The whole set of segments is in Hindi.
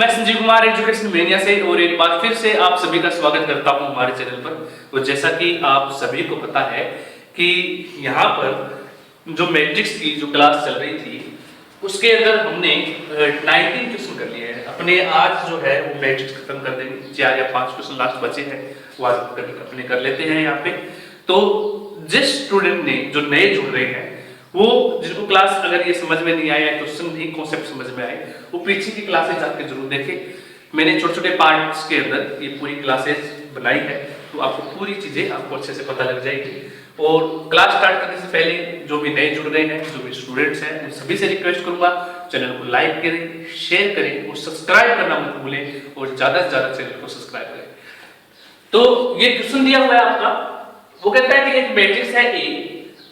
मैं संजीव कुमार एजुकेशन मेनिया से और एक बार फिर से आप सभी का स्वागत करता हूं हमारे चैनल पर। और जैसा कि आप सभी को पता है कि यहाँ पर जो मैट्रिक्स की जो क्लास चल रही थी उसके अंदर हमने 19 क्वेश्चन कर लिए हैं अपने। आज जो है वो मैट्रिक्स खत्म कर देंगे, 4 या 5 क्वेश्चन लास्ट बचे हैं वो आज अपने कर लेते हैं यहाँ पे। तो जिस स्टूडेंट ने जो नए जुड़ रहे हैं वो जिनको क्लास अगर ये समझ में नहीं आया या क्वेश्चन नहीं कॉन्सेप्ट समझ में आए वो पीछे की क्लासेस जाके जरूर देखें। मैंने छोटे छोटे पार्ट्स के अंदर ये पूरी क्लासेस बनाई है तो आपको पूरी चीजें आपको अच्छे से पता लग जाएगी। और क्लास स्टार्ट करने से पहले जो भी नए जुड़ रहे हैं, जो भी स्टूडेंट्स हैं, उन सभी से रिक्वेस्ट करूंगा चैनल को लाइक करें, शेयर करें और सब्सक्राइब करना मत भूलें और ज्यादा से ज्यादा चैनल को सब्सक्राइब करें। तो ये क्वेश्चन दिया हुआ है आपका, वो कहता है कि एक मैट्रिक्स है ए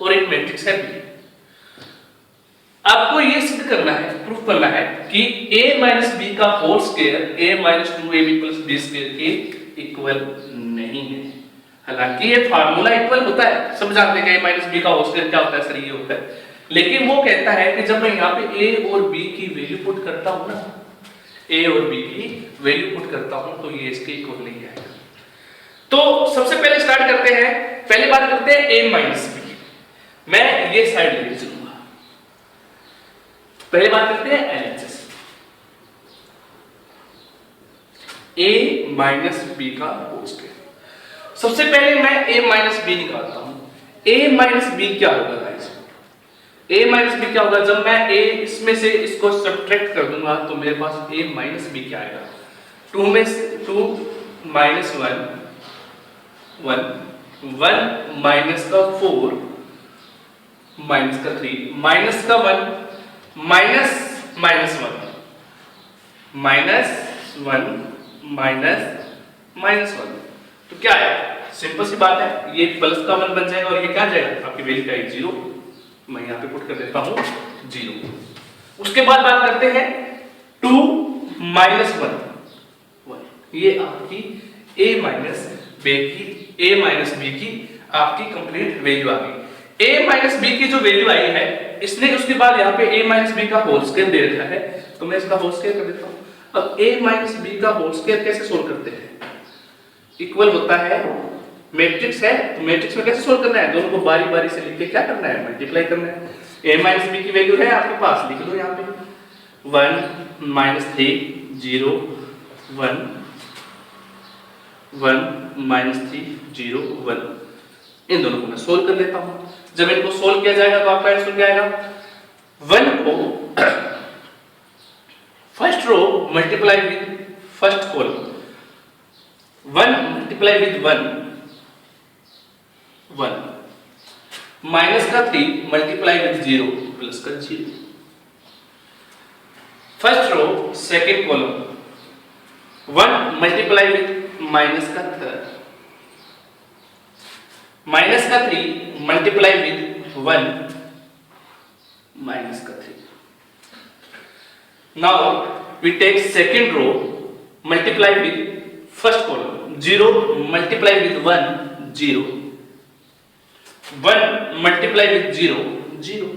और एक मैट्रिक्स है बी। आपको ये सिद्ध करना है, प्रूफ करना है कि a माइनस बी का whole square a minus 2ab plus B square के इक्वल नहीं है। हालांकि ये फार्मूला इक्वल होता है, सब जानते हैं कि a माइनस बी का होल स्क्वायर क्या होता है, सर ये होता है। लेकिन वो कहता है कि जब मैं यहाँ पे a और b की वैल्यू पुट करता हूँ ना, a और b की वैल्यू पुट करता हूँ तो ये इसके इक्वल नहीं आएगा। तो सबसे पहले स्टार्ट करते हैं, पहले बात करते हैं a माइनस बी। मैं ये साइड लेके चलूंगा। पहले बात करते हैं एलएचएस, a माइनस बी का होल स्क्वायर। सबसे पहले मैं a माइनस बी निकालता हूं। a माइनस बी क्या होगा गाइस? a माइनस बी क्या होगा? जब मैं a इसमें से इसको सब्ट्रैक्ट कर दूंगा तो मेरे पास a माइनस बी क्या आएगा? 2 में से 2 माइनस 1 1 माइनस का 4 माइनस का 3 माइनस का 1 minus minus 1 minus 1 minus minus 1 तो क्या है? सिंपल सी बात है, ये प्लस का 1 बन जाएगा और ये क्या जाएगा? आपकी वैल्यू क्या है? 0। मैं यहाँ पे पुट कर देता हूँ 0। उसके बाद बात करते हैं 2 माइनस 1 ये आपकी a माइनस बी की आपकी कंप्लीट वैल्यू आ गई। a माइनस बी की जो वैल्यू आई है इसने उसके बाद यहाँ पे a माइनस बी का होल स्क्वायर दे रखा है तो मैं इसका होल स्क्वायर कर देता हूँ। अब a माइनस बी का होल स्क्वायर कैसे सोल्व करते हैं? इक्वल होता है, मैट्रिक्स है तो मैट्रिक्स में कैसे सोल्व करना है? दोनों को बारी बारी से लिख के क्या करना है? मल्टीप्लाई करना है। a माइनस बी की वैल्यू है आपके पास, लिख लो यहाँ पे 1 माइनस 3 0 1 1 माइनस 3 0 1। इन दोनों को मैं सोल्व कर लेता हूं। जब इनको सोल्व किया जाएगा तो आपका आंसर क्या आएगा? 1 को first row multiply with first column, 1 multiply with 1 1 minus का 3 मल्टीप्लाई विद 0 प्लस का 0। First row second column 1 multiply with minus का 3 माइनस का 3 मल्टीप्लाई विद 1 माइनस का 3। Now we take second row multiply with first column, 0 multiply with 1 0 1 multiply with 0 0।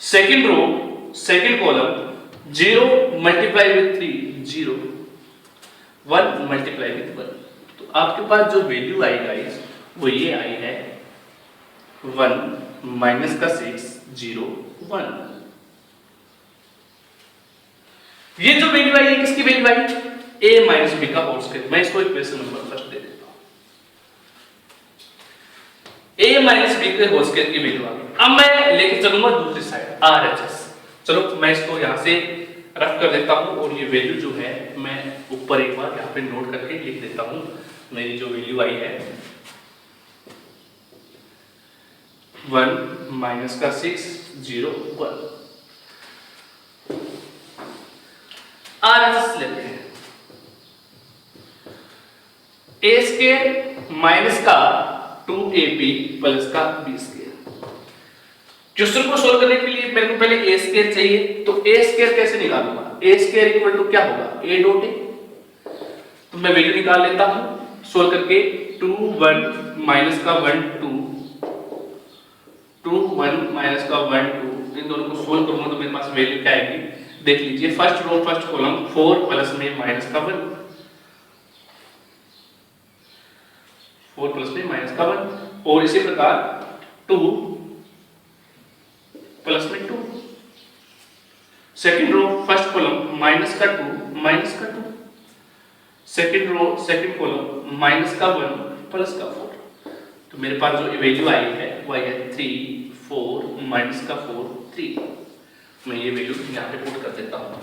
Second row second column 0 multiply with 3 0 1 multiply with 1। तो आपके पास जो वैल्यू आई गाइस वो ये आई है 1 माइनस का 6 0 1। ये जो वैल्यू आई है किसकी वैल्यू आई? a माइनस बी का होल स्क्वायर। मैं इसको इक्वेशन नंबर फर्स्ट दे देता हूं। a माइनस बी के होल स्क्वायर की वैल्यू आ गई। अब मैं लेके चलूंगा दूसरी साइड RHS। चलो मैं इसको यहां से रफ कर देता हूं और ये वैल्यू जो है मैं ऊपर एक बार यहाँ पे नोट करके लिख देता हूं। मेरी जो वैल्यू आई है 1 माइनस का 6 0 1। RHS लेते हैं, a स्क्वायर माइनस का 2ab प्लस का b स्क्वायर। क्वेश्चन को सोल्व करने के लिए मेरे को पहले a स्क्वायर चाहिए तो a स्क्वायर कैसे निकालूंगा? a स्क्वायर इक्वल टू क्या होगा? a dot a। तो मैं वैल्यू निकाल लेता हूं सोल्व करके 2 1 माइनस का 1 2 2 1 माइनस का 1 2। इन दोनों को सोल्व करूंगा तो मेरे पास वैल्यू क्या आएगी? देख लीजिए first row first column 4 plus में माइनस का 1, 4 प्लस में माइनस का 1, और इसी प्रकार 2 प्लस में 2, second row first column minus का 2 माइनस का 2, second row second column minus का 1 प्लस का 4। तो मेरे पास जो वैल्यू आई है वो आई है 3 4 माइनस का 4 3। मैं ये वैल्यू यहाँ पे पुट कर देता हूँ,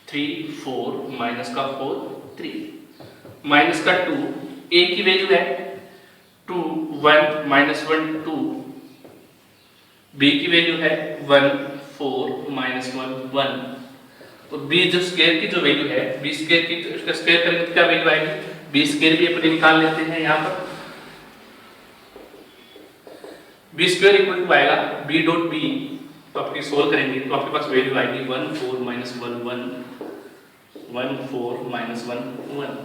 3 4 माइनस का 4 3, माइनस का 2 a की वैल्यू है 2 1 माइनस 1 2, b की वैल्यू है 1 4 माइनस 1 1, तो b जो स्क्वायर की जो वैल्यू है b स्क्वायर की, इसका स्क्वायर करेंगे तो क्या वैल्यू आएगी, b स्क्वायर भी अपन निकाल लेते हैं यहाँ पर, b स्क्वायर इक्वल टू आएगा b डॉट b, तो आपकी सोल्व करेंगे तो आपके पास वैल्यू आएगी 1 4 माइनस 1 1, 1 4 माइनस 1 1।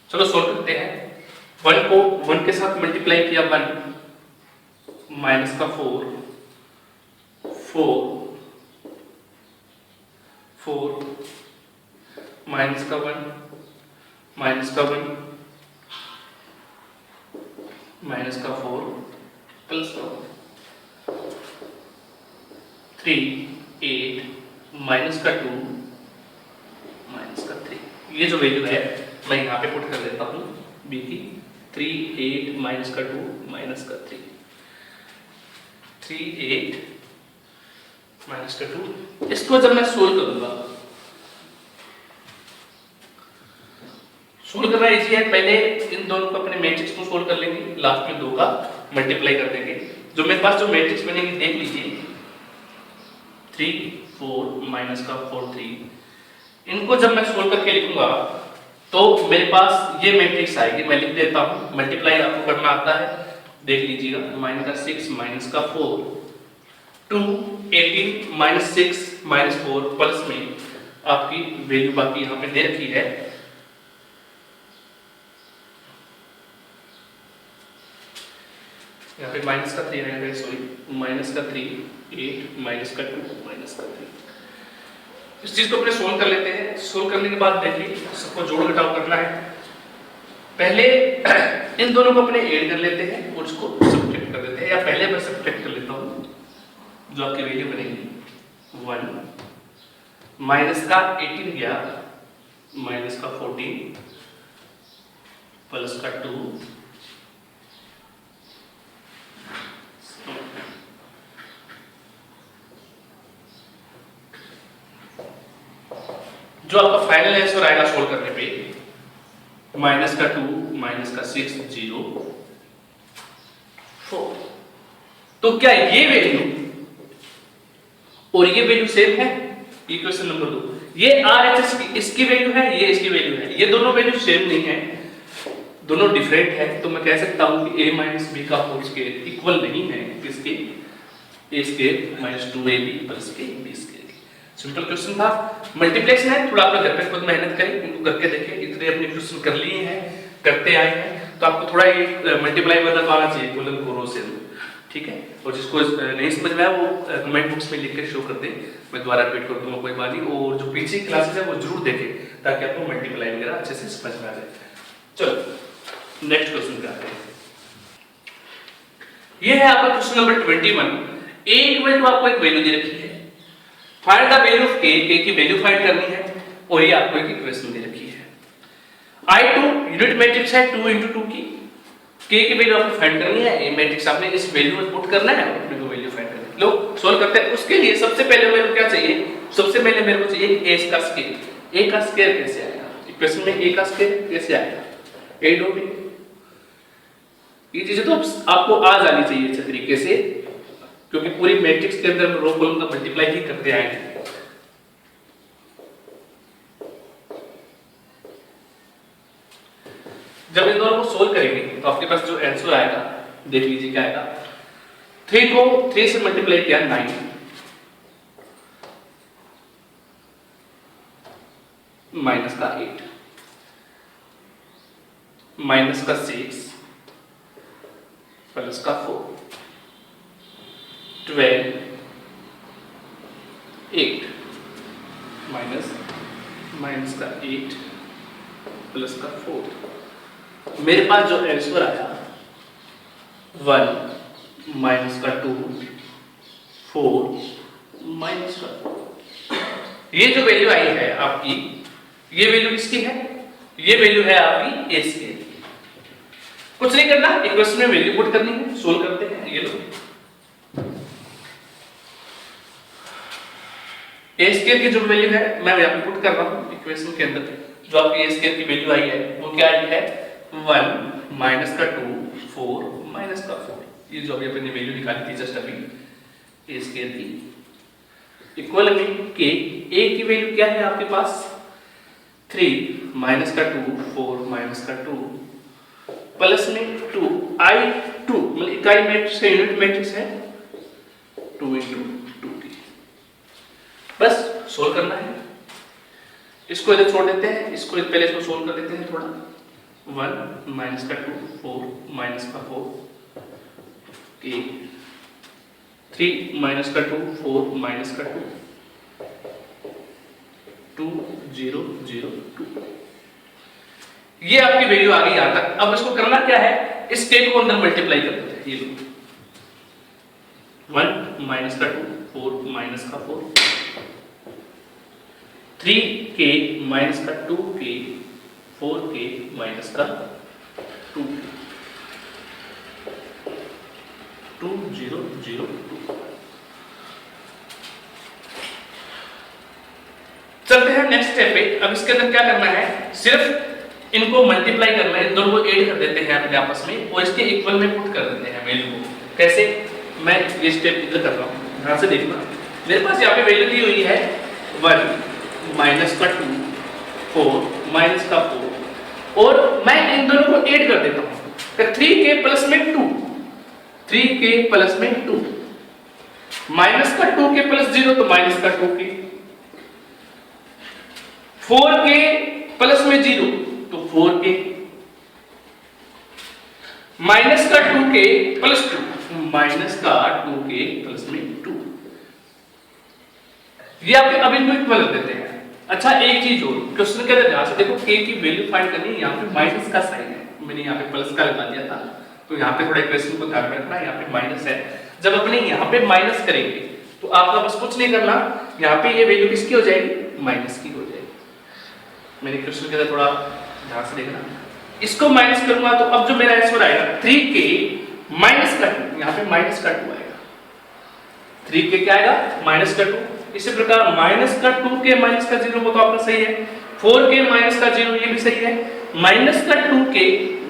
चलो सोल्व करते हैं। 1 को 1 के साथ मल्टीप्लाई किया 1, माइनस का 4 4 4 माइनस का 1 माइनस का 1 माइनस का 4 प्लस का 3 8 माइनस का 2 माइनस का 3। ये जो वैल्यू है मैं यहाँ पे पुट कर देता हूँ b की, 3 8 माइनस का 2 माइनस का 3, 3 8 माइनस का 2। इसको जब मैं सोल्व करूंगा, सोल्व करना इजी है, पहले इन दोनों को अपने मैट्रिक्स को सोल्व कर लेंगे, लास्ट में 2 का मल्टीप्लाई कर देंगे। जो मेरे पास जो मैट्रिक्स बनेगी देख लीजिए, 3 4 माइनस का 4 3, इनको जब मैं सोल्व करके लिखूंगा तो मेरे पास ये मैट्रिक्स आएगी। मैं लिख देता हूँ, मल्टीप्लाई आपको करना आता है, देख लीजिएगा, माइनस का 6 माइनस का 4 2 18 माइनस 6 माइनस 4 प्लस में आपकी वैल्यू बाकी यहाँ पे दे रखी है, यहाँ पे माइनस का 3 है, सॉरी माइनस का 3 8 माइनस का 2 माइनस का 3। इस चीज को अपने सोल्व कर लेते हैं। सोल्व करने के बाद देखिए सबको जोड़ घटाव करना है। पहले इन दोनों को अपने ऐड कर लेते हैं और उसको सब्ट्रैक्ट कर देते हैं, या पहले मैं सब्ट्रैक्ट कर लेता हूँ। जो आपकी वैल्यू बनेगी 1 माइनस का 18 गया माइनस का 14 प्लस का 2 जो आपका फाइनल आंसर आएगा सोल्व करने पे माइनस का 2 माइनस का 6 0 4। तो क्या ये वैल्यू और ये वैल्यू सेम है? इक्वेशन नंबर 2, ये RHS की इसकी वैल्यू है, ये इसकी वैल्यू है, ये दोनों वैल्यू सेम नहीं है, दोनों डिफरेंट है। तो मैं कह सकता हूं कि a माइनस बी का होल स्क्वायर इक्वल नहीं है किसके, a square minus 2ab plus के b स्क्वायर। सिंपल क्वेश्चन था, मल्टीप्लेक्शन है, थोड़ा अपने घर पे खुद मेहनत करें, इनको करके देखें। इतने अपने क्वेश्चन कर लिए हैं, करते आए हैं, तो आपको थोड़ा ये मल्टीप्लाई वाला तो आना चाहिए, कॉलम को रो से, ठीक है। और जिसको नहीं समझ में आया वो कमेंट बॉक्स में लिख के शो कर दे, मैं दोबारा रिपीट कर दूंगा, कोई बात नहीं। और जो पीछे क्लासेस है वो जरूर देखें ताकि आपको मल्टीप्लाई वगैरह अच्छे से समझ में आ जाए। चलो नेक्स्ट क्वेश्चन पे आते हैं। ये है आपका question number 21। a equal to आपको एक वैल्यू दे रखी है, find the value of k, k की वैल्यू फाइंड करनी है, और ये आपको एक इक्वेशन दे रखी है। I2 यूनिट मैट्रिक्स है 2 into 2 की, k की वैल्यू आपको फाइंड करनी है, a मैट्रिक्स आपने इस वैल्यू में पुट करना है, अपने को वैल्यू फाइंड करनी है। लो सॉल्व करते हैं। उसके लिए सबसे पहले मेरे को क्या चाहिए, सबसे पहले मेरे को चाहिए a का स्क्वायर। a का स्क्वायर कैसे आएगा इक्वेशन में, a का स्क्वायर कैसे आएगा, a डॉट b। ये चीजें तो आपको आ जानी चाहिए अच्छे तरीके से, क्योंकि पूरी मैट्रिक्स के अंदर रो कॉलम का मल्टीप्लाई ही करते आएंगे। जब इन दोनों को सोल्व करेंगे तो आपके पास जो आंसर आएगा देख लीजिए क्या आएगा। 3 को 3 से मल्टीप्लाई किया 9 माइनस का 8 माइनस का 6 प्लस का 4। 12 8 माइनस माइनस का 8 प्लस का 4। मेरे पास जो आंसर आया 1 माइनस का 2 4 माइनस का 4। ये जो वैल्यू आई है आपकी, ये वैल्यू किसकी है? ये वैल्यू है आपकी ए स्केयर की। कुछ नहीं करना, इक्वेशन में वैल्यू पुट करनी है, सोल्व करते हैं। ये लो ए स्केयर की जो वैल्यू है मैं यहाँ पे पुट कर रहा हूँ इक्वेशन के अंदर। जो आपकी ए स्केयर की वैल्यू आई है वो क्या आई है? 1 माइनस का 2 4 माइनस का 4। ये जो अभी अपनी वैल्यू निकाली थी जस्ट अभी ए स्केयर की, इक्वल में के ए की वैल्यू क्या है आपके पास? 3 माइनस का 2 4 माइनस का 2 प्लस में 2 आई 2 मतलब इकाई मैट्रिक्स है, यूनिट मैट्रिक्स है 2 into 2 की। बस सोल्व करना है। इसको इधर छोड़ देते हैं, इसको पहले इसको सोल्व कर देते हैं थोड़ा। 1 माइनस का 2 4 माइनस का 4 के 3 माइनस का 2 4 माइनस का 2 2 0 0 2। ये आपकी वैल्यू आ गई यहां तक। अब इसको करना क्या है? इस के को अंदर मल्टीप्लाई कर देते हैं। ये लो 1 माइनस का 2 4 माइनस का 4 3k माइनस का 2k 4k माइनस का 2 2 0 0 2। चलते हैं नेक्स्ट स्टेप पे। अब इसके अंदर क्या करना है? सिर्फ इनको मल्टीप्लाई करना है, इन दोनों को ऐड कर देते हैं अपने आपस में और इसके इक्वल में पुट कर देते हैं वैल्यू को। कैसे? मैं ये स्टेप इधर कर रहा हूँ, ध्यान से देखना। मेरे पास यहाँ पे वैल्यू दी हुई है 1 माइनस का 2 4 माइनस का 4 और मैं इन दोनों को ऐड कर देता हूँ। 3k प्लस में 2 3k प्लस में 2 माइनस का 2k प्लस 0 तो माइनस का 2k 4k प्लस में 0 तो 4k माइनस का 2k प्लस 2 माइनस का 2k प्लस में 2। ये आपके अभी इनको इक्वल कर देते हैं। अच्छा एक चीज और क्वेश्चन के अंदर ध्यान से देखो, k की वैल्यू फाइंड करनी है। यहाँ पे माइनस का साइन है, मैंने यहाँ पे प्लस का लगा दिया था, तो यहाँ पे थोड़ा इक्वेशन को ध्यान में रखना। यहाँ पे माइनस है, जब अपने यहाँ पे माइनस करेंगे तो आपका बस कुछ नहीं करना, यहाँ पे ये वैल्यू किसकी हो जाएगी? माइनस की हो जाएगी। मैंने क्वेश्चन के अंदर थोड़ा ध्यान से देखना। इसको माइनस करूंगा तो अब जो मेरा आंसर आएगा 3k माइनस का 2, यहाँ पे माइनस का 2 आएगा। 3k क्या आएगा? माइनस का 2। इसी प्रकार माइनस का 2k माइनस का 0 वो तो आपका सही है। 4k माइनस का 0 ये भी सही है। माइनस का 2k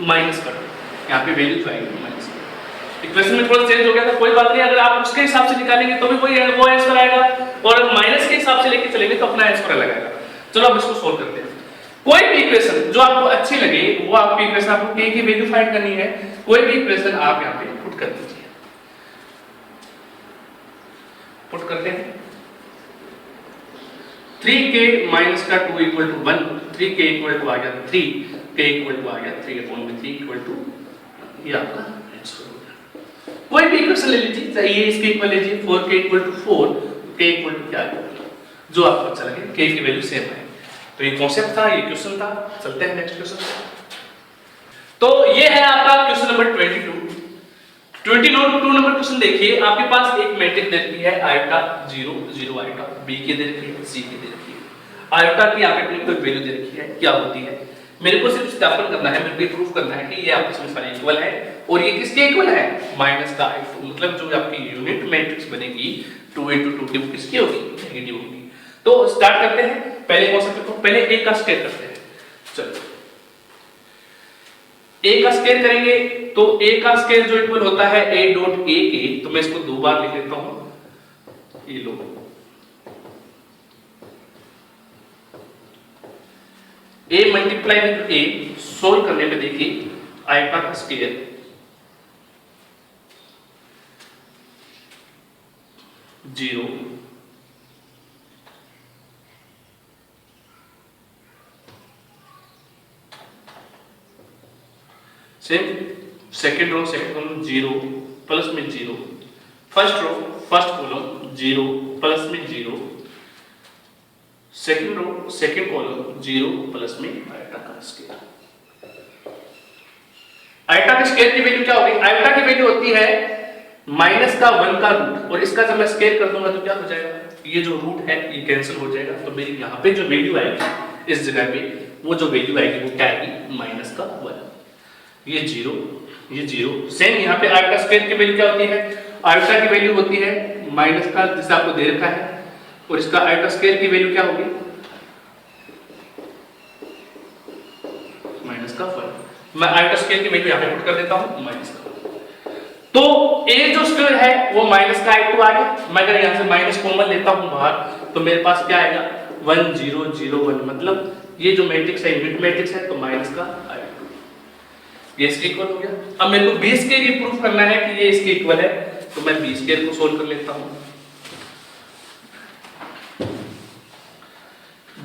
माइनस का 2, यहाँ पे वैल्यू जो आएगी माइनस का। इक्वेशन में थोड़ा चेंज हो गया था, कोई बात नहीं। अगर आप उसके हिसाब से निकालेंगे तो भी वो आंसर आएगा और माइनस के हिसाब से लेके चलेंगे तो अपना आंसर अलग आएगा। चलो अब इसको सोल्व करते हैं। कोई भी इक्वेशन जो आपको अच्छी लगे वो आपकी इक्वेशन, आपको k की वैल्यू फाइंड करनी है, कोई भी इक्वेशन आप यहाँ पे पुट कर दीजिए। पुट करते हैं 3k माइनस का 2 equal to 1, 3k equal to आ गया 3, k इक्वल टू आ गया 3/3 इक्वल टू, ये आपका आंसर हो गया। कोई भी इक्वेशन ले लीजिए, चाहे ये इसके इक्वल लीजिए 4k equal to 4, k equal to क्या है जो आपको अच्छा लगे, k की वैल्यू सेम है। तो ये कॉन्सेप्ट था, ये क्वेश्चन था। चलते हैं नेक्स्ट क्वेश्चन। तो ये है आपका क्वेश्चन नंबर 22 नंबर क्वेश्चन देखिए। आपके पास एक मैट्रिक्स दे रखी है आयोटा 0 0 आयोटा, b की दे रखी है, c की दे रखी है। आयोटा की यहाँ पे कोई वैल्यू दे रखी है, क्या होती है? मेरे को सिर्फ सत्यापन करना है, मेरे को प्रूफ करना है कि ये आपस में सारे इक्वल है और ये किसके इक्वल है? माइनस का i2, मतलब जो आपकी यूनिट मैट्रिक्स बनेगी 2 into 2 की वो किसकी होगी? नेगेटिव होगी। तो स्टार्ट करते हैं पहले कॉन्सेप्ट को। पहले a का स्क्वायर करते हैं। चलो a का स्क्वायर करेंगे तो a का स्क्वायर जो इक्वल होता है a डॉट a के, तो मैं इसको 2 बार लिख लेता हूं। ये लो a multiply with a, solve करने पे देखिए आयता का square zero same, second row 0 plus में 0, first row first column 0 plus में 0, second row second column 0 plus में आयोटा का स्क्वायर। आयोटा के स्क्वायर की वैल्यू क्या होगी? आयोटा की वैल्यू होती है माइनस का 1 का रूट, और इसका जब मैं स्क्वायर कर दूंगा तो क्या हो जाएगा? ये जो रूट है ये कैंसिल हो जाएगा, तो मेरी यहाँ पे जो वैल्यू आएगी इस जगह पे, वो जो वैल्यू आएगी वो क्या आएगी? माइनस का 1। ये 0 ये 0। सेम यहाँ पे आयोटा स्क्वायर की वैल्यू क्या होती है? आयोटा की वैल्यू होती है माइनस का, जिसे आपको दे रखा है, और इसका आयोटा स्क्वायर की वैल्यू क्या होगी? माइनस का 1। मैं आयोटा स्क्वायर की वैल्यू यहाँ पे पुट कर देता हूँ माइनस का। तो a जो स्क्वायर है वो माइनस का i2 आ गया। मैं अगर यहाँ से माइनस कॉमन लेता हूँ बाहर तो मेरे पास क्या आएगा? 1 0 0 1, मतलब ये जो मैट्रिक्स है यूनिट मैट्रिक्स है, तो माइनस का i2 ये इसके इक्वल हो गया। अब मेरे को b स्क्वायर ये प्रूफ करना है कि ये इसके इक्वल है, तो मैं b स्क्वायर को सोल्व कर लेता हूँ।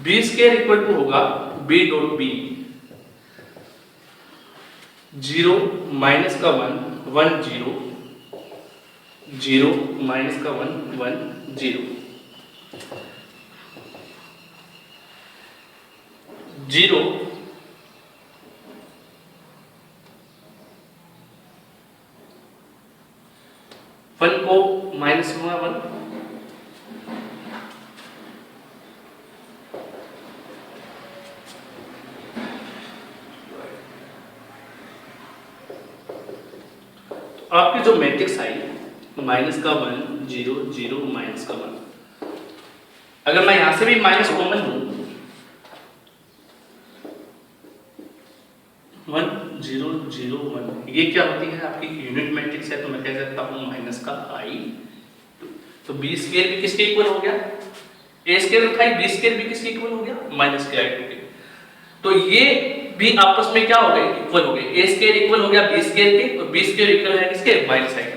b स्क्वायर इक्वल टू होगा b डॉट b 0 माइनस का 1 1 0 0 माइनस का 1 1 0 0 1 को माइनस हुआ 1, आपकी जो मैट्रिक्स आई माइनस का 1 0 0 माइनस का 1, अगर मैं यहां से भी माइनस कॉमन लूं 1 0 0 1, ये क्या होती है? आपकी यूनिट मैट्रिक्स है, तो मैं कह सकता हूं माइनस का i2। तो b स्क्वायर भी किसके इक्वल हो गया? a स्क्वायर उठाई, b स्क्वायर भी किसके इक्वल हो गया? माइनस के i2 के। तो ये भी आपस में क्या हो गए? इक्वल हो गए। a स्क्वायर इक्वल हो गया b स्क्वायर के, और b स्क्वायर इक्वल है किसके? माइनस i2 के।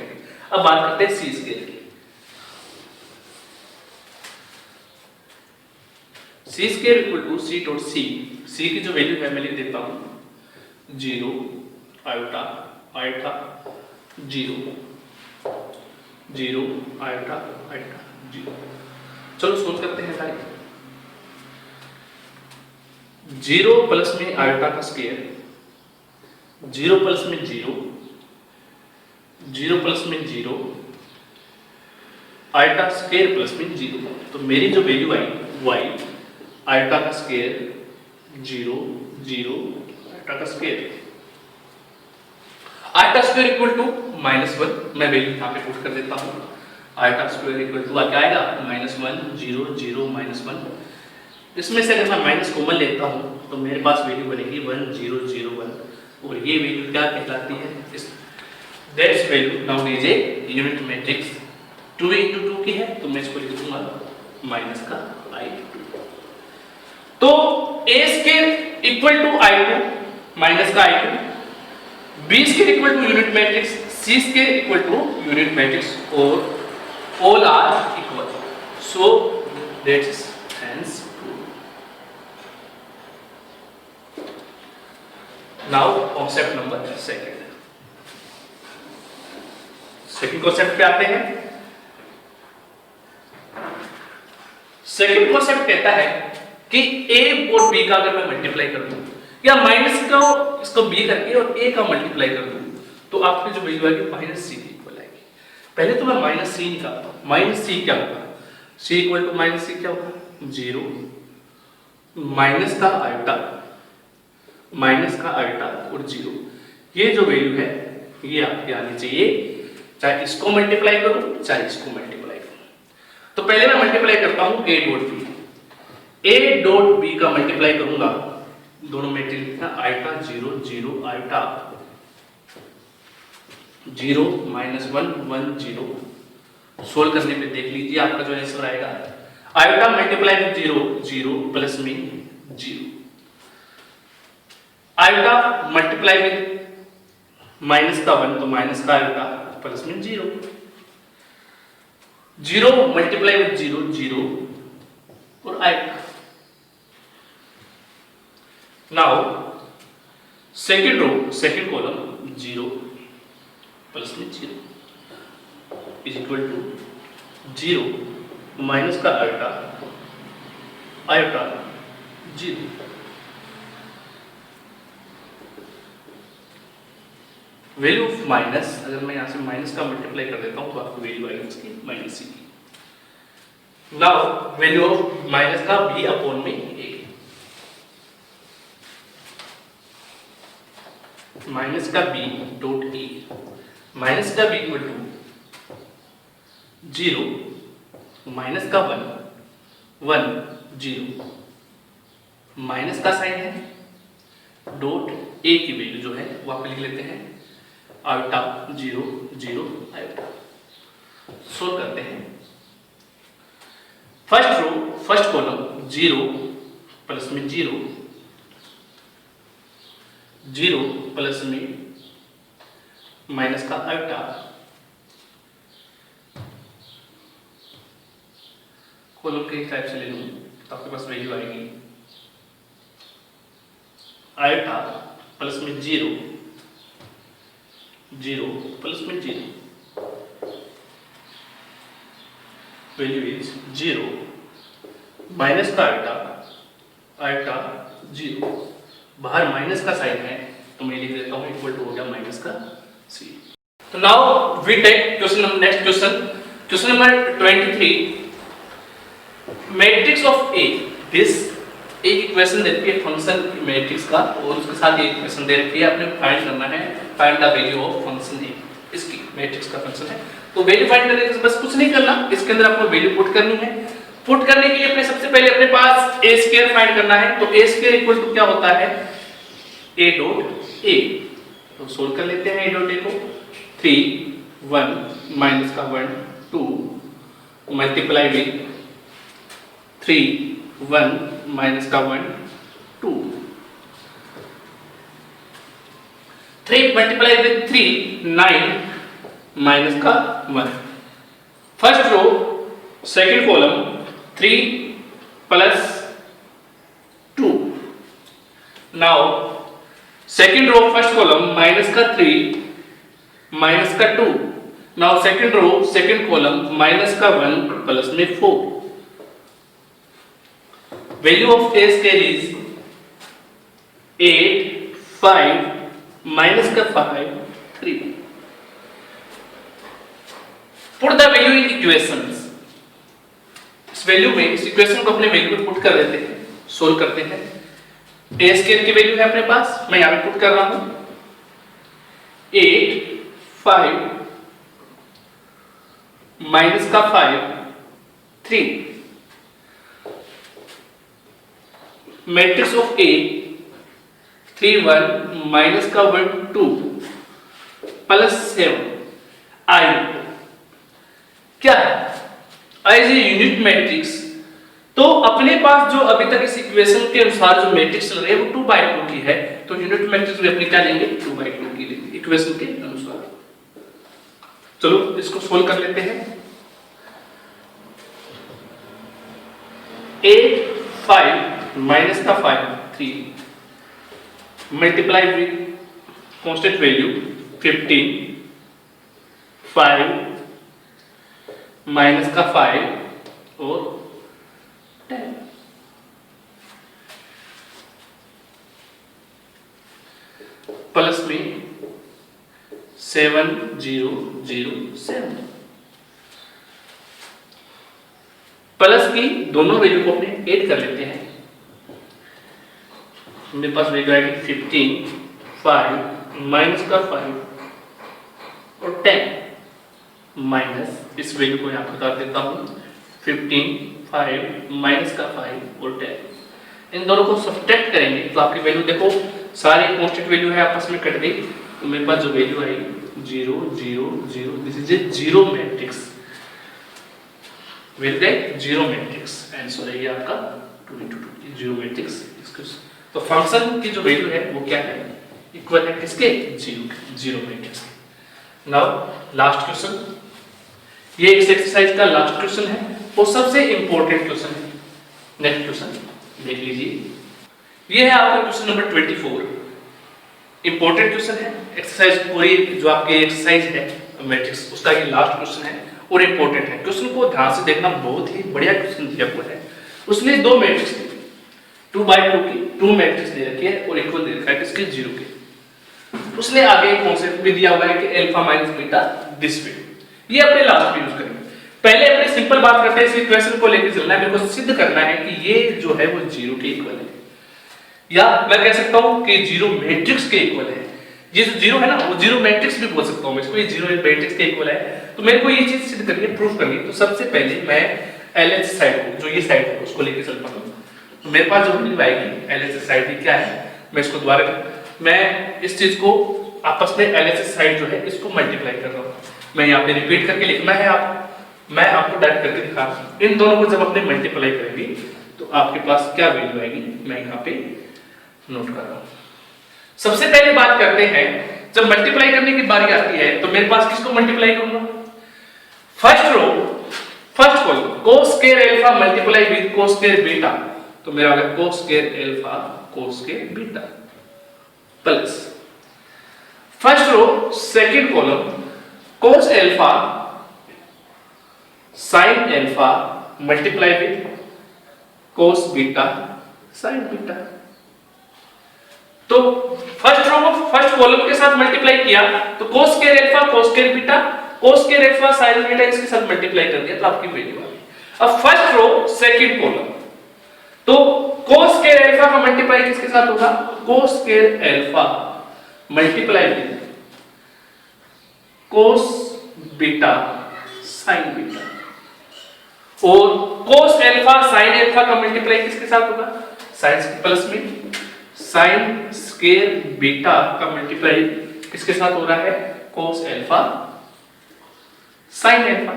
अब बात करते हैं c स्क्वायर की। c square equal to c dot c, c की जो वैल्यू है मैं लिख देता हूं 0 आयोटा आयोटा 0 0 आयोटा आयोटा 0। चलो सोल्व करते हैं सारे। 0 प्लस में आयोटा का स्क्वायर, 0 प्लस में 0 0 प्लस में 0 आयोटा स्क्वायर प्लस में 0, तो मेरी जो वैल्यू आई वो आई आयोटा का स्क्वायर 0 0 आयोटा का square. Iota square equal to -1, मैं वैल्यू यहाँ पे पुट कर देता हूँ। आयोटा स्क्वायर इक्वल टू क्या आएगा? -1 0 0 -1। इसमें से अगर मैं माइनस कॉमन लेता हूँ तो मेरे पास वैल्यू बनेगी 1 0 0 1, और ये वैल्यू क्या कहलाती है? That's value now is a unit matrix 2 into 2 की है, तो मैं इसको लिख दूंगा माइनस का i2। तो a square equal to i2 minus का i2, b square equal to unit matrix, c square equal to unit matrix, और all are equal. So that's hence now concept number second concept पे आते हैं। सेकंड कॉन्सेप्ट कहता है कि a और b का अगर मैं मल्टीप्लाई कर दूं, या माइनस का इसको b करके और a का मल्टीप्लाई कर दूं, तो आपकी जो वैल्यू आएगी -c की इक्वल आएगी। पहले तो मैं -c निकालता हूं। -c क्या होगा? c इक्वल टू -c क्या होगा? 0 माइनस का आयोटा और 0। ये जो वैल्यू है ये आपकी आनी चाहिए, चाहे इसको मल्टीप्लाई करूं चाहे इसको मल्टीप्लाई करूं। तो पहले मैं मल्टीप्लाई करता हूं a dot b, a dot b का मल्टीप्लाई करूंगा, दोनों में लिखना आयोटा 0 0 आयोटा 0 -1 1 0। सोल्व करने पे देख लीजिए आपका जो आंसर आएगा, आयोटा मल्टीप्लाई विद 0 0 प्लस में 0, आयोटा मल्टीप्लाई विद माइनस का 1 तो माइनस का आयोटा प्लस में 0, 0 मल्टीप्लाई विद 0 0 और iota. Now second row second column 0 plus में 0 इज इक्वल टू 0 माइनस का iota, iota 0। Value of minus, अगर मैं यहाँ से माइनस का मल्टीप्लाई कर देता हूँ तो आपको वैल्यू आएगी इसकी माइनस सी की। नाउ वैल्यू ऑफ माइनस का b अपॉन में a, माइनस का b डॉट ए, माइनस का b इक्वल टू 0 माइनस का 1 1 0, माइनस का साइन है, डॉट a की वैल्यू जो है वो आप लिख लेते हैं आयोटा 0 0 आयोटा। सोल्व करते हैं। First row first column 0 plus में 0 0 प्लस में माइनस का आयोटा, कॉलम के टाइप से ले लूं तो आपके पास वैल्यू आएगी आयोटा प्लस में 0 0 प्लस में 0, वैल्यू इज 0 माइनस का आयोटा, आयोटा 0, बाहर माइनस का साइन है तो मैं लिख देता हूं इक्वल टू हो गया माइनस का c। तो now we take question, next question, question number 23। Matrix of A, this एक इक्वेशन दे रखी है फंक्शन मैट्रिक्स का और उसके साथ एक इक्वेशन दे रखी है, आपने फाइंड करना है, find the value of function A, इसकी मैट्रिक्स का फंक्शन है। तो वैल्यू फाइंड करने के बस कुछ नहीं करना, इसके अंदर आपको वैल्यू पुट करनी है। पुट करने के लिए अपने सबसे पहले अपने पास ए स्क्वायर फाइंड करना है, तो ए स्क्वायर इक्वल टू क्या होता है ए डॉट ए, तो सोल्व कर लेते हैं ए डॉट ए को। 3 1 माइनस का 1 2 मल्टीप्लाई विद 3 1 माइनस का 1 2, 3 मल्टीप्लाई विद 3 9 माइनस का 1। First row second column 3 plus 2, now second row first column minus का 3 माइनस का 2, now second row second column minus का 1 प्लस में 4, value of A square is 8 5 minus का 5 3। Put the value in equations, इस वैल्यू में, इस इक्वेशन को अपने वैल्यू में पुट कर देते हैं, सोल्व करते हैं। ए स्क्वायर की वैल्यू है अपने पास, मैं यहां पे पुट कर रहा हूं 8 5 माइनस का 5 3, मैट्रिक्स ऑफ ए 3 1 माइनस का 1 2 प्लस 7, आई क्या है, I is a unit matrix. तो अपने पास जो अभी तक इस इक्वेशन के अनुसार जो मैट्रिक्स चल रही है वो 2/2 की है, तो यूनिट मैट्रिक्स में अपने क्या लेंगे 2/2 की लेंगे इक्वेशन के अनुसार। चलो इसको सोल्व कर लेते हैं। 8 5 माइनस का 5 3 multiply with constant value 15 5 minus का 5 और 10, प्लस में 7 0 0 7, प्लस की दोनों वैल्यू को अपने ऐड कर लेते हैं। मेरे पास वैल्यू आएगी 15 5 माइनस का 5 और 10 माइनस, इस वैल्यू को यहाँ पर उतार देता हूँ 15 5 माइनस का 5 और 10, इन दोनों को सब्ट्रैक्ट करेंगे तो आपकी वैल्यू देखो सारी कांस्टेंट वैल्यू है आपस में कट गई, तो मेरे पास जो value I 0 0 0, this is a zero matrix, will get zero matrix, answer है ये आपका 2 into 2 जीरो मैट्रिक्स। तो फंक्शन की जो वैल्यू है वो क्या है, इक्वल है किसके जीरो मैट्रिक्स के। नाउ लास्ट क्वेश्चन, ये इस एक्सरसाइज का लास्ट क्वेश्चन है और सबसे इंपॉर्टेंट क्वेश्चन है। नेक्स्ट क्वेश्चन देख लीजिए, ये है आपका क्वेश्चन नंबर 24, इंपॉर्टेंट क्वेश्चन है। एक्सरसाइज पूरी जो आपकी एक्सरसाइज है मैट्रिक्स उसका ये लास्ट क्वेश्चन है और इंपॉर्टेंट है। क्वेश्चन को ध्यान से देखना, बहुत ही बढ़िया क्वेश्चन दिया हुआ है। उसने दो मैट्रिक्स दी 2/2 की 2 मैट्रिक्स दे रखी है और इक्वल दे रखा है किसके 0 के। उसने आगे एक कॉन्सेप्ट भी दिया हुआ है कि alpha minus beta this way, ये अपने लास्ट में यूज करेंगे। पहले अपने सिंपल बात करते हैं, इस इक्वेशन को लेकर चलना है, मेरे को सिद्ध करना है कि ये जो है वो 0 के इक्वल है, या मैं कह सकता हूं कि 0 मैट्रिक्स के इक्वल है। ये जो 0 है ना वो 0 मैट्रिक्स भी बोल सकता हूं मैं इसको, ये 0 मैट्रिक्स के इक्वल है। तो मेरे को ये चीज सिद्ध करनी है, प्रूफ करनी है। तो सबसे पहले मैं LHS साइड को, जो ये साइड है उसको लेकर चलता हूं। तो मेरे पास जो वैल्यू आएगी LHS साइड की क्या है, मैं इसको दोबारा मैं इस चीज को आपस में LHS साइड जो है इसको मल्टीप्लाई कर रहा हूं। मैं यहाँ पे रिपीट करके लिखना है, मैं आपको डायरेक्ट करके दिखा रहा हूं। इन दोनों को जब अपने मल्टीप्लाई करेंगे तो आपके पास क्या वैल्यू आएगी, मैं यहाँ पे नोट कर रहा हूं। सबसे पहले बात करते हैं, जब मल्टीप्लाई करने की बारी आती है तो मेरे पास किसको मल्टीप्लाई करूंगा, first row first column cos square alpha multiply with cos square beta, तो मेरा आ गया cos square alpha cos square beta plus first row second column cos alpha sin alpha multiply with cos beta sin beta. तो फर्स्ट रो को फर्स्ट कॉलम के साथ मल्टीप्लाई किया तो cos square alpha cos square beta cos square alpha sin beta इसके साथ मल्टीप्लाई कर दिया तो आपकी वैल्यू आ गई। अब फर्स्ट रो सेकंड कॉलम, तो cos स्क्वायर अल्फा का मल्टीप्लाई किसके साथ होगा, cos square alpha multiply with cos beta sin beta, और cos अल्फा sin अल्फा का मल्टीप्लाई किसके साथ होगा, sin प्लस में sin स्क्वायर बीटा का मल्टीप्लाई किसके साथ हो रहा है, cos अल्फा sin अल्फा।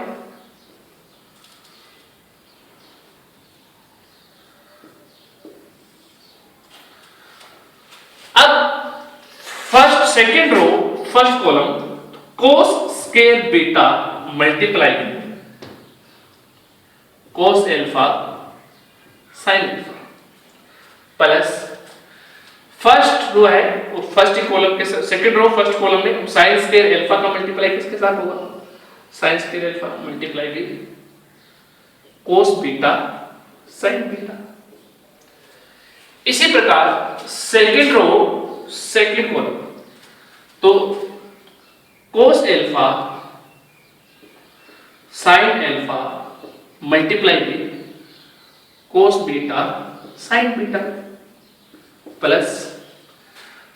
अब first second row first column cos square beta multiply cos alpha sin alpha plus first रो है वो फर्स्ट कॉलम के सेकंड रो फर्स्ट कॉलम में sin स्क्वायर अल्फा का मल्टीप्लाई किसके साथ होगा, sin square alpha multiply with cos beta sin beta. इसी प्रकार सेकंड रो सेकंड कॉलम, तो cos alpha sin alpha multiply with cos beta sin beta plus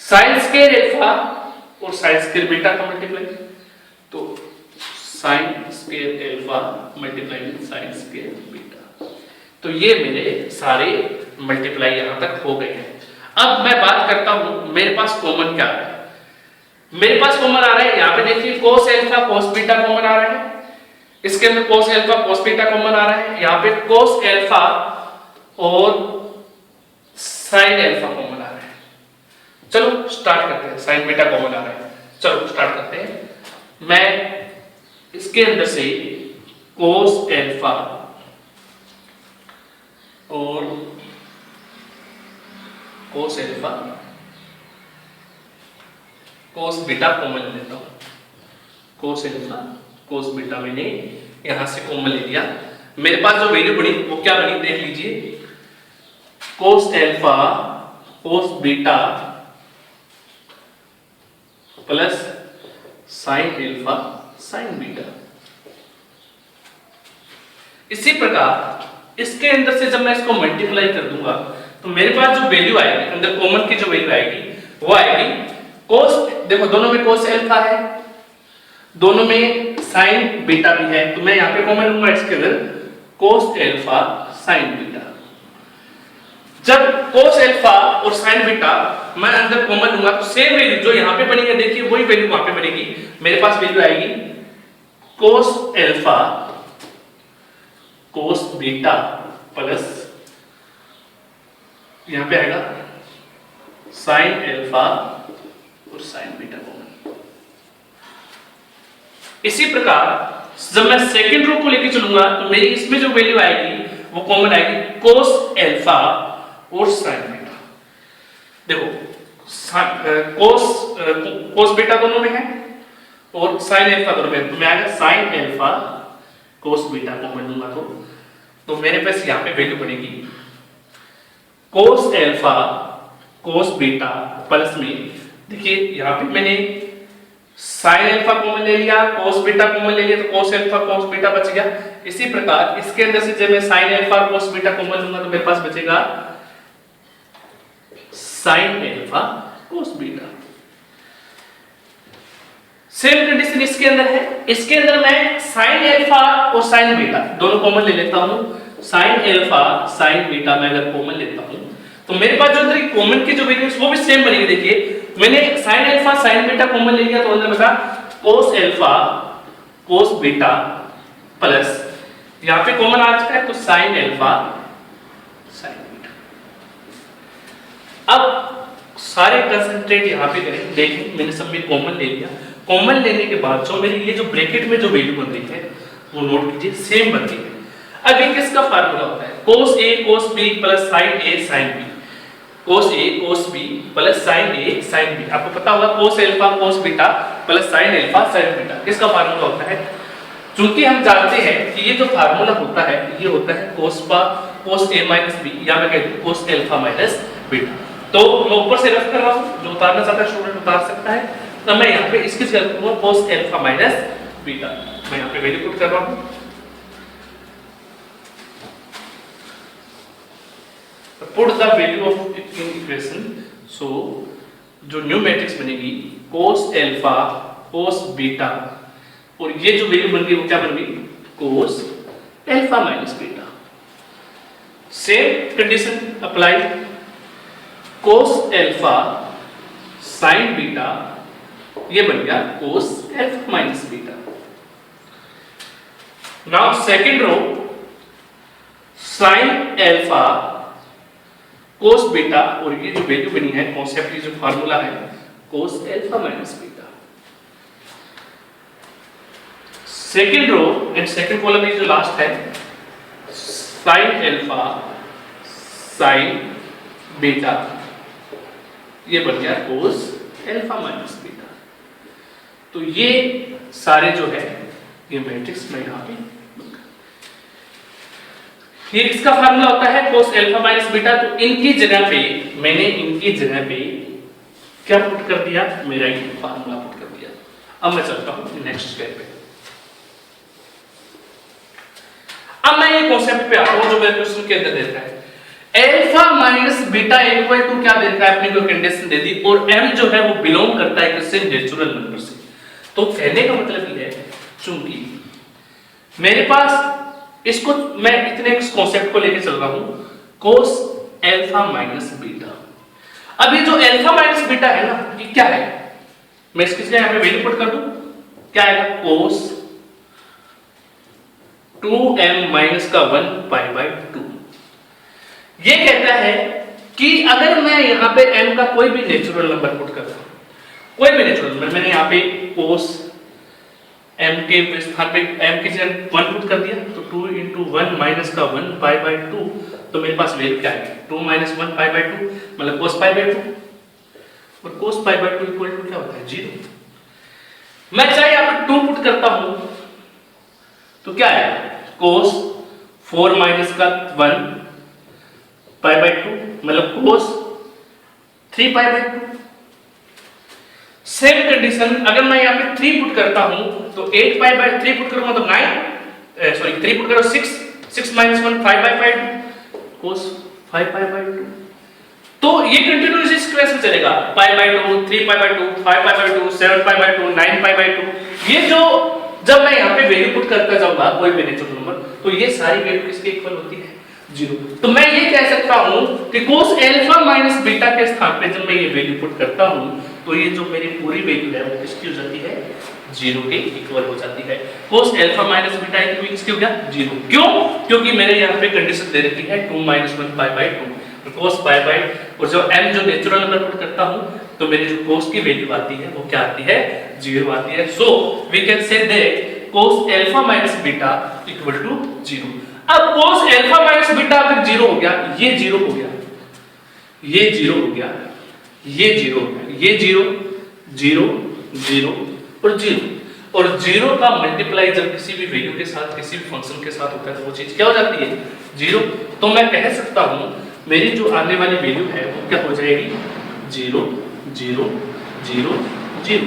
sin square alpha और sin स्क्वायर बीटा का मल्टीप्लाई, तो sin square alpha multiply with sin square beta. तो ये मेरे सारे मल्टीप्लाई यहां तक हो गए हैं। अब मैं बात करता हूं मेरे पास कॉमन क्या है, मेरे पास कॉमन आ रहा है यहां पे देखिए cos alpha cos beta common आ रहा है, इसके अंदर cos alpha cos beta common आ रहा है, यहां पे cos अल्फा और sin अल्फा कॉमन आ रहा है। चलो स्टार्ट करते हैं, sin बीटा कॉमन आ रहा है, चलो स्टार्ट करते हैं। मैं इसके अंदर से cos अल्फा और cos alpha cos beta common लेता हूं, cos अल्फा cos बीटा मैंने यहां से कॉमन ले लिया। मेरे पास जो वैल्यू बनी वो क्या बनी देख लीजिए, cos alpha cos beta plus sin alpha sin beta. इसी प्रकार इसके अंदर से जब मैं इसको मल्टीप्लाई कर दूंगा तो मेरे पास जो वैल्यू आएगी अंदर कॉमन की जो वैल्यू आएगी वो आएगी cos, देखो दोनों में cos अल्फा है, दोनों में sin बीटा भी है, तो मैं यहां पे कॉमन लूंगा इसके अंदर cos अल्फा sin बीटा। जब cos अल्फा और sin बीटा मैं अंदर कॉमन लूंगा तो सेम वैल्यू जो यहां पे बनी है देखिए वही वैल्यू वहां पे बनेगी। मेरे पास वैल्यू आएगी cos alpha cos beta plus यहां पे आएगा sin अल्फा और sin बीटा कॉमन। इसी प्रकार जब मैं सेकंड रो को लेके चलूंगा तो मेरी इसमें जो वैल्यू आएगी वो कॉमन आएगी cos अल्फा और sin बीटा। देखो cos बीटा दोनों में है और sin अल्फा दोनों में, तो मैं आएगा sin alpha cos beta common लूंगा तो मेरे पास यहाँ पे वैल्यू बनेगी कोस एल्फा कोस बीटा प्लस में, देखिए यहाँ पे मैंने साइन एल्फा कॉमन ले लिया, कोस बीटा कॉमन ले लिया, तो कोस एल्फा कोस बीटा बच गया। इसी प्रकार इसके अंदर से जब मैं sine alpha cos beta common लूंगा तो मेरे पास बचेगा sine alpha cos beta. Same condition इसके अंदर है, इसके अंदर मैं साइन एल्फा और साइन बीटा दोनों कॉमन ले लेता हूं। साइन एल्फा साइन बीटा मैं अगर कॉमन लेता हूं तो मेरे पास जो अंदर कॉमन की जो वैल्यू वो भी सेम बनेगी। देखिए मैंने sine alpha sign beta common ले लिया तो अंदर बचा कोस एल्फा कोस बीटा प्लस यहां पे कॉमन आ चुका है तो साइन एल्फा साइन बीटा। अब सारे कंसंट्रेट यहां पे करें, देखिए मैंने सब में कॉमन ले लिया। कॉमन लेने के बाद जो मेरी ये जो ब्रैकेट में जो वैल्यू बन रही है वो नोट कीजिए सेम बन रही है। अब ये किसका फार्मूला होता है? cos a cos b plus sin a sin b, cos a cos b plus sin a sin b। आपको पता होगा cos alpha cos beta plus sin alpha sin beta किसका फार्मूला होता है? चूंकि हम जानते हैं कि ये जो फार्मूला होता है ये होता है cos a माइनस b, या मैं कहता हूं cos अल्फा माइनस बीटा। तो मैं ऊपर से रख कर रहा हूं, जो उतारना चाहता है स्टूडेंट उतार सकता है। तो मैं यहाँ पे इसकी जगह करूंगा cos अल्फा माइनस बीटा, मैं यहाँ पे वैल्यू पुट कर रहा हूँ। Put the value of in equation, so जो न्यू मैट्रिक्स बनेगी cos अल्फा cos बीटा और ये जो वैल्यू बन गई वो क्या बन गई cos alpha minus beta. Same condition apply, cos alpha sin beta ये बन गया cos alpha minus beta. Now second row sin alpha cos beta और ये जो वैल्यू बनी है कॉन्सेप्ट जो फार्मूला है cos alpha minus beta. Second row and second column में जो लास्ट है sin अल्फा sin बीटा ये बन गया cos अल्फा माइनस बीटा। तो ये सारे जो है ये मैट्रिक्स में यहां पे ये किसका फार्मूला होता है cos अल्फा माइनस बीटा। तो इनकी जगह पे मैंने इनकी जगह पे क्या पुट कर दिया, मेरा ही फार्मूला पुट कर दिया। अब मैं चलता हूं नेक्स्ट स्टेप पे। अब मैं ये कॉन्सेप्ट पे आता हूं जो मेरे क्वेश्चन के अंदर देता है alpha minus beta equal to क्या देता है, अपने को कंडीशन दे दी और m जो है वो बिलोंग करता है किससे, नेचुरल नंबर से। तो कहने का मतलब ये है चूंकि मेरे पास इसको मैं इतने कॉन्सेप्ट को लेके चल रहा हूं cos अल्फा माइनस बीटा। अब ये जो अल्फा माइनस बीटा है ना ये क्या है, मैं इसकी जगह यहां पे वैल्यू पुट कर दूं, क्या आएगा cos 2m माइनस का 1 पाई बाय 2। ये कहता है कि अगर मैं यहां पे m का कोई भी नेचुरल नंबर पुट करता हूं, कोई भी नेचुरल नंबर, मैंने यहां पे cos m के स्थान पे m की जगह 1 पुट कर दिया तो 2 into 1 माइनस का 1 पाई बाय 2, तो मेरे पास वैल्यू क्या है 2 माइनस 1 पाई बाय 2 मतलब cos पाई बाय 2 और cos pi by 2 equal to क्या होता है 0। मैं चाहे यहां पे 2 पुट करता हूं तो क्या है cos 4 माइनस का 1 पाई बाय 2 मतलब cos 3 pi by 2। Same condition अगर मैं यहाँ पे 3 पुट करता हूं तो 8 पाई बाय 3 पुट करूंगा तो 3 पुट करो 6 minus 1 5 by 5 cos 5 pi by 2। तो ये कंटिन्यूअस इस तरह से चलेगा pi by 2 3 pi by 2 5 pi by 2 7 pi by 2 9 pi by 2। ये जो जब मैं यहाँ पे वैल्यू पुट करता जाऊंगा कोई भी नेचुरल नंबर तो ये सारी वैल्यू किसके इक्वल होती है 0। तो मैं ये कह सकता हूं कि cos अल्फा माइनस बीटा के स्थान पे जब मैं ये वैल्यू पुट करता हूं तो ये जो मेरी पूरी वैल्यू है वो किसकी हो जाती है 0 के इक्वल हो जाती है। cos alpha minus beta equal किसकी हो गया 0। क्यों? क्योंकि मैंने यहाँ पे कंडीशन दे रखी है 2 माइनस 1 पाई बाय 2 और cos पाई बाय और जो m जो नेचुरल नंबर पुट करता हूं तो मेरी जो cos की वैल्यू आती है वो क्या आती है 0 आती है। So we can say that cos alpha minus beta equal to 0। अब cos अल्फा माइनस बीटा अगर 0 हो गया, ये 0 हो गया, ये 0 हो गया, ये 0 हो गया, ये 0 0 0 और 0। और 0 का मल्टीप्लाई जब किसी भी वैल्यू के साथ किसी भी फंक्शन के साथ होता है तो वो चीज क्या हो जाती है 0। तो मैं कह सकता हूं मेरी जो आने वाली वैल्यू है वो क्या हो जाएगी 0 0 0 0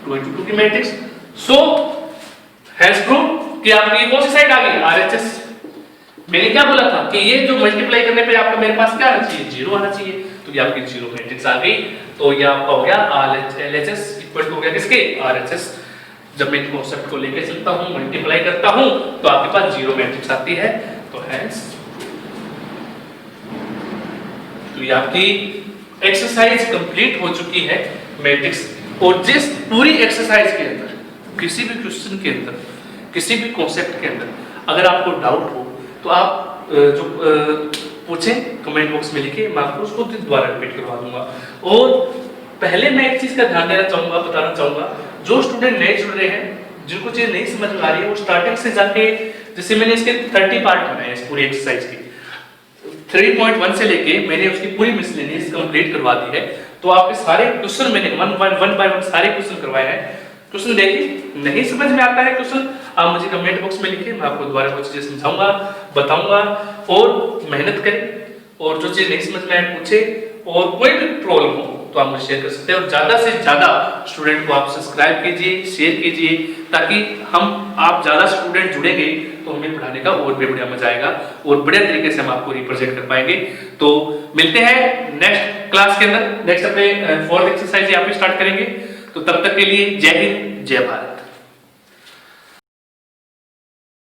2 into 2 की मैट्रिक्स। सो हैज प्रूव कि आपकी कौन सी साइड आ गई आरएचएस। मैंने क्या बोला था कि ये जो मल्टीप्लाई करने पे आपका मेरे पास क्या आना चाहिए 0 आना चाहिए, तो ये आपकी 0 मैट्रिक्स आ गई। तो ये आपका हो गया एलएचएस इक्वल टू हो गया किसके आरएचएस। जब मैं कॉन्सेप्ट को लेके चलता हूं मल्टीप्लाई करता हूं तो आपके पास 0 मैट्रिक्स आती है। तो हैंस तो ये आपकी एक्सरसाइज कंप्लीट हो चुकी है मैट्रिक्स। और जिस पूरी एक्सरसाइज के अंदर किसी भी क्वेश्चन के अंदर किसी भी कॉन्सेप्ट के अंदर अगर आपको डाउट हो तो आप जो पूछें कमेंट बॉक्स में लिखिए, मैं आपको उसको दोबारा रिपीट करवा दूंगा। और पहले मैं एक चीज का ध्यान देना चाहूंगा, बताना चाहूंगा, जो स्टूडेंट नए जुड़ रहे हैं जिनको चीज नहीं समझ में आ रही है वो स्टार्टिंग से जाके, जैसे मैंने इसके 30 पार्ट बनाए इस पूरी एक्सरसाइज के 3.1 से लेके मैंने उसकी पूरी मिसलेनियस कंप्लीट करवा दी है। तो आपके सारे क्वेश्चन मैंने वन बाय वन सारे क्वेश्चन करवाए हैं। क्वेश्चन देखिए, नहीं समझ में आता है क्वेश्चन आप मुझे कमेंट बॉक्स में लिखिए, मैं आपको दोबारा वो चीजें समझाऊंगा बताऊंगा। और मेहनत करें और जो चीज नहीं समझ में आए पूछे, और कोई भी प्रॉब्लम हो तो आप मुझे शेयर कर सकते हैं। और ज्यादा से ज्यादा स्टूडेंट को आप सब्सक्राइब कीजिए, शेयर कीजिए, ताकि आप ज्यादा स्टूडेंट जुड़ेंगे तो हमें पढ़ाने का और भी बढ़िया मजा आएगा और बढ़िया तरीके से हम आपको रिप्रेजेंट कर पाएंगे। तो मिलते हैं नेक्स्ट क्लास के अंदर, नेक्स्ट अपने 4th एक्सरसाइज यहाँ पे स्टार्ट करेंगे। तो तब तक के लिए जय हिंद जय भारत।